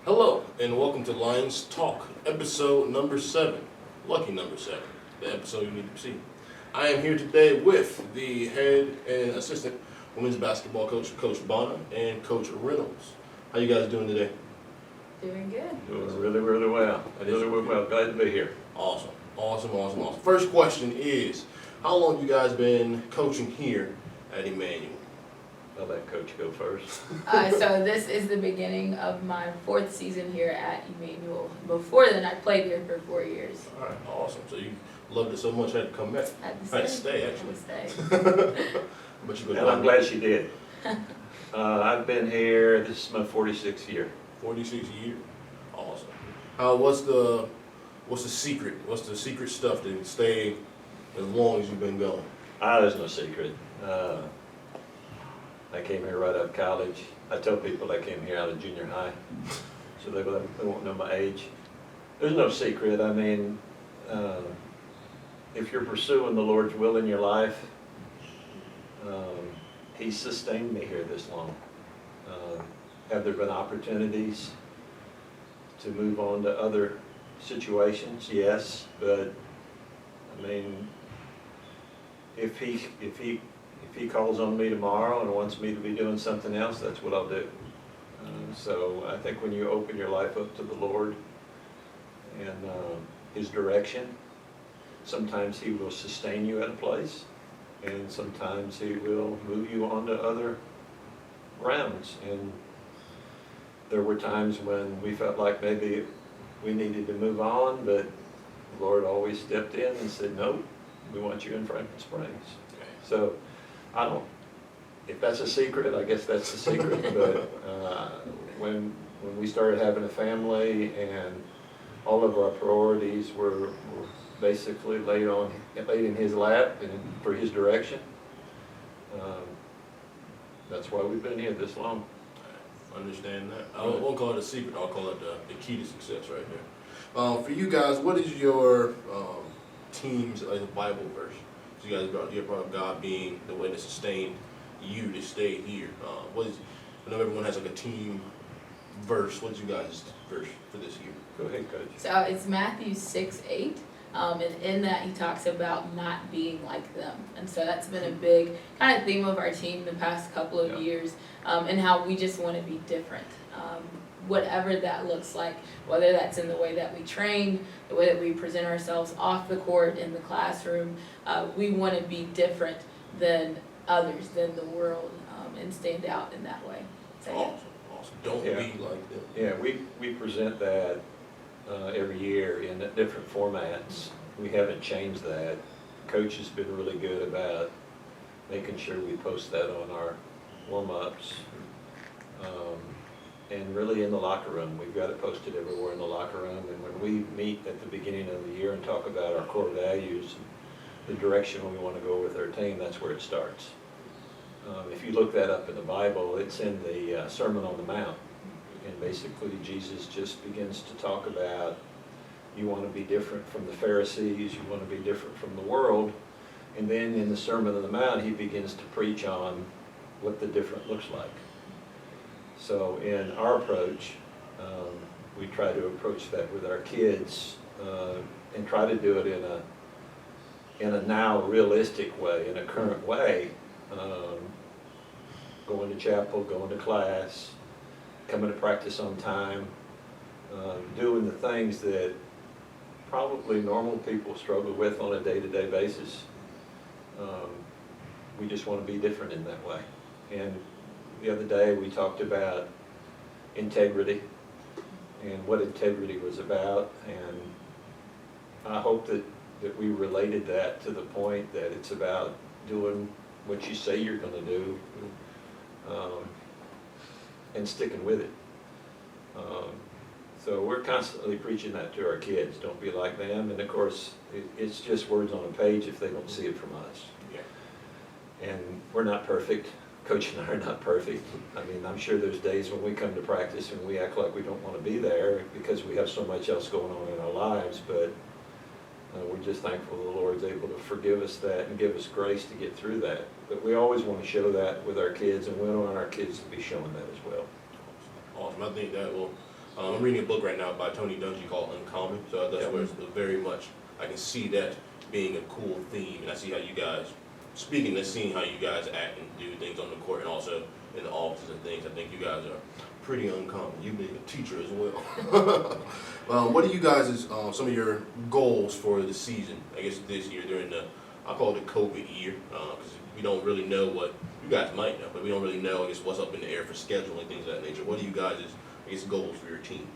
Hello, and welcome to Lions Talk, episode number 7, lucky number 7, the episode you need to see. I am here today with the head and assistant women's basketball coach, Coach Bona, and Coach Reynolds. How you guys doing today? Doing good. Doing really well. Really well. Glad to be here. Awesome. First question is, how long you guys been coaching here at Emmanuel? I'll let Coach go first. So this is the beginning of my 4th season here at Emmanuel. Before then, I played here for 4 years. All right, awesome. So you loved it so much, had to come back. Had to stay, actually. But you And I'm glad she did. I've been here, this is my 46th year. 46 years. Awesome. What's the secret? What's the secret stuff to stay as long as you've been going? There's no secret. I came here right out of college. I tell people I came here out of junior high, so they won't know my age. There's no secret. I mean, if you're pursuing the Lord's will in your life, He's sustained me here this long. Have there been opportunities to move on to other situations? Yes, but I mean, if he calls on me tomorrow and wants me to be doing something else, that's what I'll do. So I think when you open your life up to the Lord and His direction, sometimes He will sustain you at a place, and sometimes He will move you on to other grounds. And there were times when we felt like maybe we needed to move on, but the Lord always stepped in and said, "Nope, we want you in Franklin Springs." Okay. So I don't, if that's a secret, I guess that's the secret. But when we started having a family and all of our priorities were basically laid in His lap and for His direction, that's why we've been here this long. Understand that. I won't call it a secret. I'll call it the key to success right there. For you guys, what is your team's Bible verse? So you guys brought up God being the way that sustained you to stay here. I know everyone has like a team verse. What's you guys' verse for this year? Go ahead, Coach. So it's Matthew 6:8. And in that he talks about not being like them. And so that's been a big kind of theme of our team the past couple of years, and how we just want to be different. Whatever that looks like, whether that's in the way that we train, the way that we present ourselves off the court, in the classroom, we want to be different than others, than the world, and stand out in that way. So, Awesome. Don't be like them. Yeah, we present that every year in different formats. We haven't changed that. Coach has been really good about making sure we post that on our warm-ups. And really in the locker room. We've got it posted everywhere in the locker room. And when we meet at the beginning of the year and talk about our core values, the direction we want to go with our team, that's where it starts. If you look that up in the Bible, it's in the Sermon on the Mount. And basically Jesus just begins to talk about, you want to be different from the Pharisees, you want to be different from the world. And then in the Sermon on the Mount, he begins to preach on what the different looks like. So in our approach, we try to approach that with our kids and try to do it in a now realistic way, in a current way. Going to chapel, going to class, coming to practice on time, doing the things that probably normal people struggle with on a day-to-day basis. We just want to be different in that way. And the other day we talked about integrity and what integrity was about, and I hope that we related that to the point that it's about doing what you say you're going to do, and sticking with it. So we're constantly preaching that to our kids. Don't be like them. And of course, it's just words on a page if they don't see it from us. Yeah. And we're not perfect. Coach and I are not perfect. I mean, I'm sure there's days when we come to practice and we act like we don't want to be there because we have so much else going on in our lives. But we're just thankful the Lord's able to forgive us that and give us grace to get through that. But we always want to show that with our kids, and we want our kids to be showing that as well. Awesome. I think that will I'm reading a book right now by Tony Dungy called Uncommon, so that's where it's very much, I can see that being a cool theme, and I see how you guys, speaking and seeing how you guys act and do things on the court and also in the offices and things, I think you guys are pretty uncommon, you being a teacher as well. What are you guys' some of your goals for the season, I guess this year during the, I'll call it the COVID year, because we don't really know what, you guys might know, but we don't really know, I guess, what's up in the air for scheduling, things of that nature. What are you guys' I guess, goals for your team?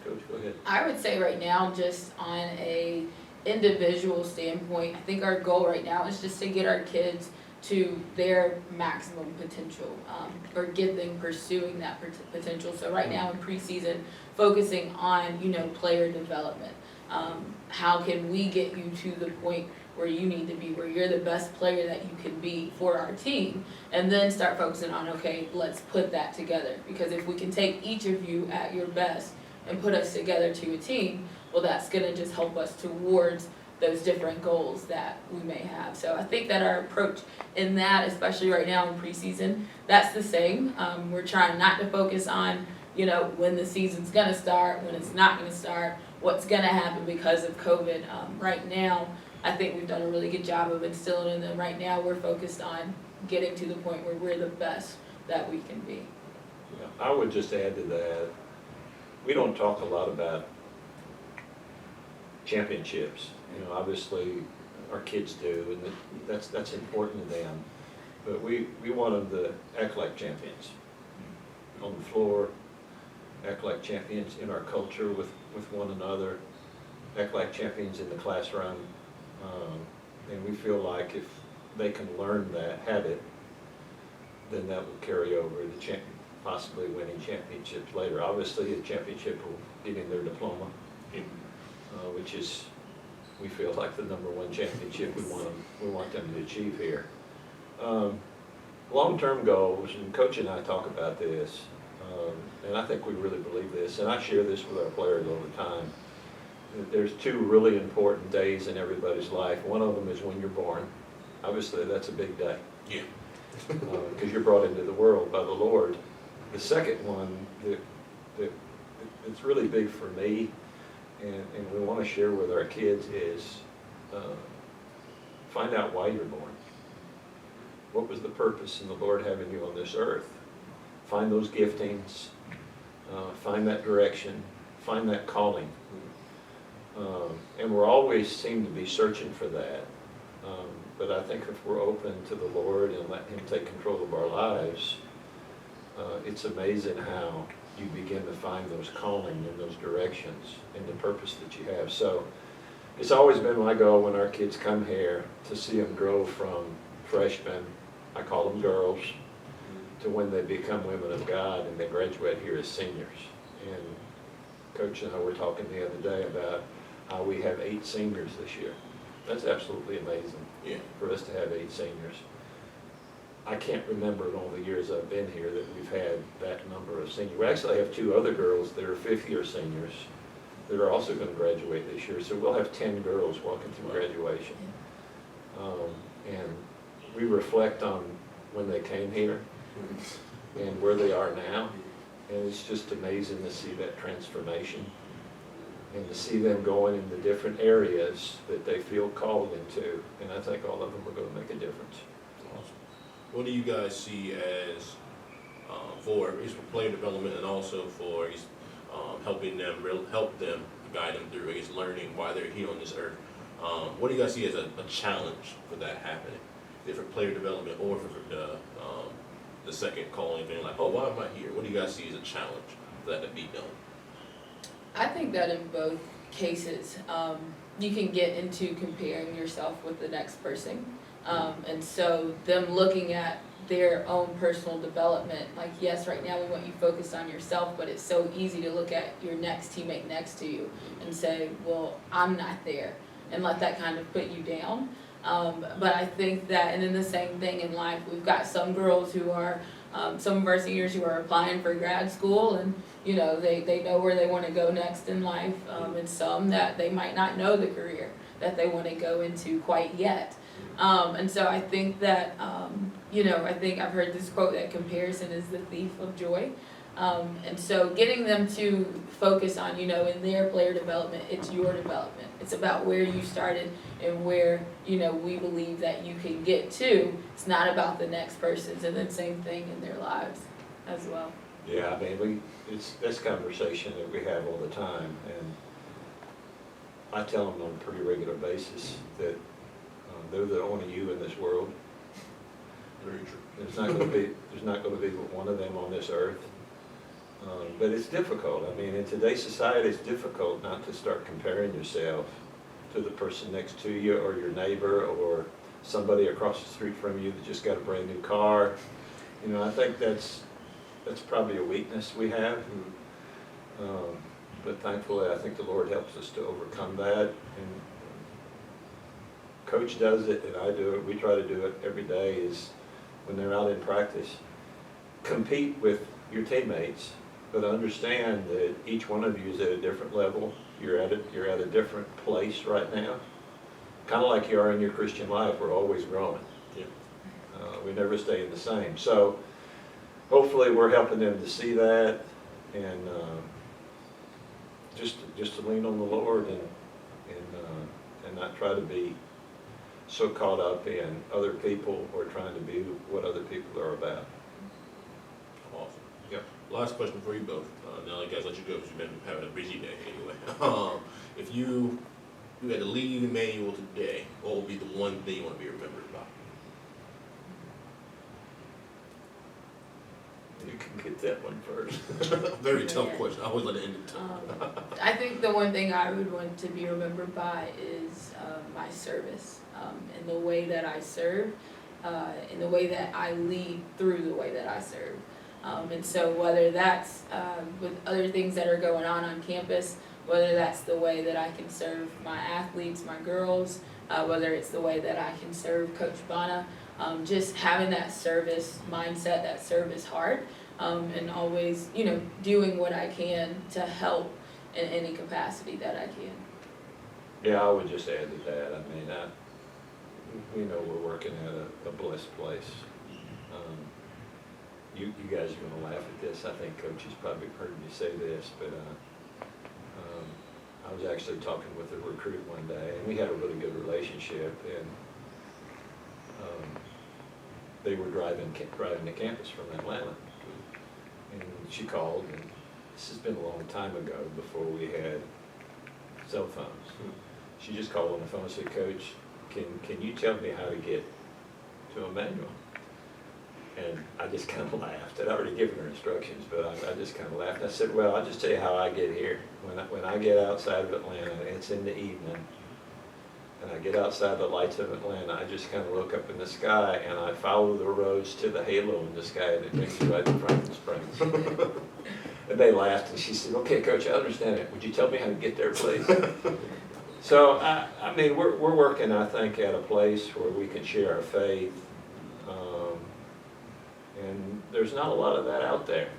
Coach, go ahead. I would say right now, just on a individual standpoint, I think our goal right now is just to get our kids to their maximum potential, or get them pursuing that potential. So right now in preseason, focusing on, player development. How can we get you to the point where you need to be, where you're the best player that you can be for our team, and then start focusing on, okay, let's put that together. Because if we can take each of you at your best and put us together to a team, well, that's gonna just help us towards those different goals that we may have. So I think that our approach in that, especially right now in preseason, that's the same. We're trying not to focus on, when the season's gonna start, when it's not gonna start, what's gonna happen because of COVID. Right now, I think we've done a really good job of instilling in them. Right now, we're focused on getting to the point where we're the best that we can be. Yeah, I would just add to that, we don't talk a lot about championships. Obviously, our kids do, and that's important to them. But we want them to act like champions on the floor, act like champions in our culture with one another, act like champions in the classroom. And we feel like if they can learn that habit, then that will carry over to possibly winning championships later. Obviously, a championship will get in their diploma, which is, we feel like the #1 championship we want them to achieve here. Long-term goals, and Coach and I talk about this, and I think we really believe this, and I share this with our players all the time. There's 2 really important days in everybody's life. One of them is when you're born. Obviously, that's a big day. Yeah. Because you're brought into the world by the Lord. The second one that's really big for me, and we want to share with our kids, is find out why you're born. What was the purpose in the Lord having you on this earth? Find those giftings, find that direction, find that calling. And we're always seem to be searching for that. But I think if we're open to the Lord and let Him take control of our lives, it's amazing how you begin to find those calling and those directions and the purpose that you have. So it's always been my goal when our kids come here to see them grow from freshmen, I call them girls, to when they become women of God and they graduate here as seniors. And Coach and I were talking the other day about how we have 8 seniors this year. That's absolutely amazing. Yeah. For us to have 8 seniors. I can't remember in all the years I've been here that we've had that number of seniors. We actually have 2 other girls that are 5th-year seniors that are also going to graduate this year. So we'll have 10 girls walking through graduation. And we reflect on when they came here and where they are now. And it's just amazing to see that transformation and to see them going in the different areas that they feel called into. And I think all of them are going to make a difference. Awesome. What do you guys see as for player development and also for helping them, help them, guide them through learning why they're here on this earth? What do you guys see as a challenge for that happening? For player development or for the second calling thing, like, oh, why am I here? What do you guys see as a challenge for that to be done? I think that in both cases, you can get into comparing yourself with the next person. And so them looking at their own personal development, like, yes, right now we want you focused on yourself, but it's so easy to look at your next teammate next to you and say, well, I'm not there, and let that kind of put you down. But I think that, and then the same thing in life, we've got some girls who are, some of our seniors who are applying for grad school, and they know where they want to go next in life, and some that they might not know the career that they want to go into quite yet. And so I think that, I think I've heard this quote that comparison is the thief of joy. And so getting them to focus on, in their player development, it's your development. It's about where you started and where, we believe that you can get to. It's not about the next person's, and then same thing in their lives as well. Yeah, I mean, it's this conversation that we have all the time, and I tell them on a pretty regular basis that they're the only you in this world. Very true. There's not going to be one of them on this earth. But it's difficult. I mean, in today's society, it's difficult not to start comparing yourself to the person next to you, or your neighbor, or somebody across the street from you that just got a brand new car. I think that's probably a weakness we have. But thankfully, I think the Lord helps us to overcome that. And Coach does it, and I do it. We try to do it every day. Is when they're out in practice, compete with your teammates, but understand that each one of you is at a different level. You're at a different place right now. Kind of like you are in your Christian life. We're always growing. Yeah. We never stay in the same. So hopefully we're helping them to see that, and just to lean on the Lord, and not try to be so caught up in other people or trying to be what other people are about. Awesome. Yep. Last question for you both. Now, guys, let you go because you've been having a busy day anyway. If you had to leave Emmanuel today, what would be the one thing you want to be remembered by? You can get that one first. Very tough question. I always let it end in time. I think the one thing I would want to be remembered by is my service, in the way that I serve, in the way that I lead through the way that I serve. And so whether that's with other things that are going on campus, whether that's the way that I can serve my athletes, my girls, whether it's the way that I can serve Coach Bona, just having that service mindset, that service heart, and always, doing what I can to help in any capacity that I can. Yeah, I would just add to that. I mean, we know we're working at a blessed place. You guys are going to laugh at this. I think Coach has probably heard me say this, but I was actually talking with a recruit one day, and we had a really good relationship, and they were driving to campus from Atlanta, and she called, and this has been a long time ago, before we had cell phones. She just called on the phone and said, "Coach, can you tell me how to get to Emmanuel?" And I just kind of laughed. I'd already given her instructions, but I just kind of laughed. I said, "Well, I'll just tell you how I get here. When I get outside of Atlanta, it's in the evening, and I get outside the lights of Atlanta, I just kind of look up in the sky, and I follow the roads to the halo in the sky that takes you right to Franklin Springs." And they laughed, and she said, "Okay, Coach, I understand it. Would you tell me how to get there, please?" So, I mean, we're working, I think, at a place where we can share our faith. And there's not a lot of that out there.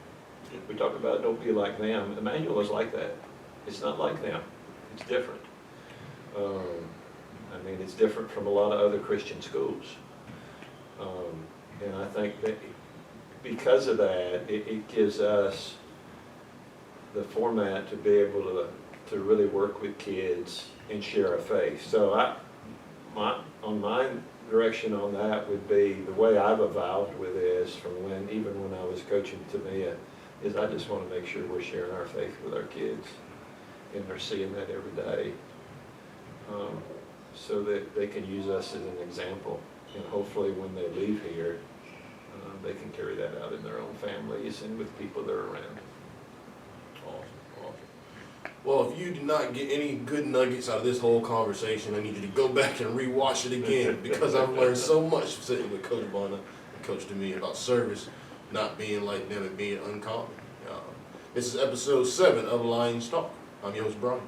We talk about don't be like them. Emmanuel is like that. It's not like them. It's different. I mean, it's different from a lot of other Christian schools. And I think that because of that, it gives us the format to be able to really work with kids and share our faith. So my direction on that would be the way I've evolved with this from even when I was coaching Timia, is I just want to make sure we're sharing our faith with our kids, and they're seeing that every day, so that they can use us as an example, and hopefully when they leave here, they can carry that out in their own families and with people they're around. Awesome. Well, if you did not get any good nuggets out of this whole conversation, I need you to go back and rewatch it again, because I've learned so much sitting with Coach Bona and Coach Timia about service, not being like them and being uncommon. This is episode 7 of Lions Talk. I'm your host, Brian.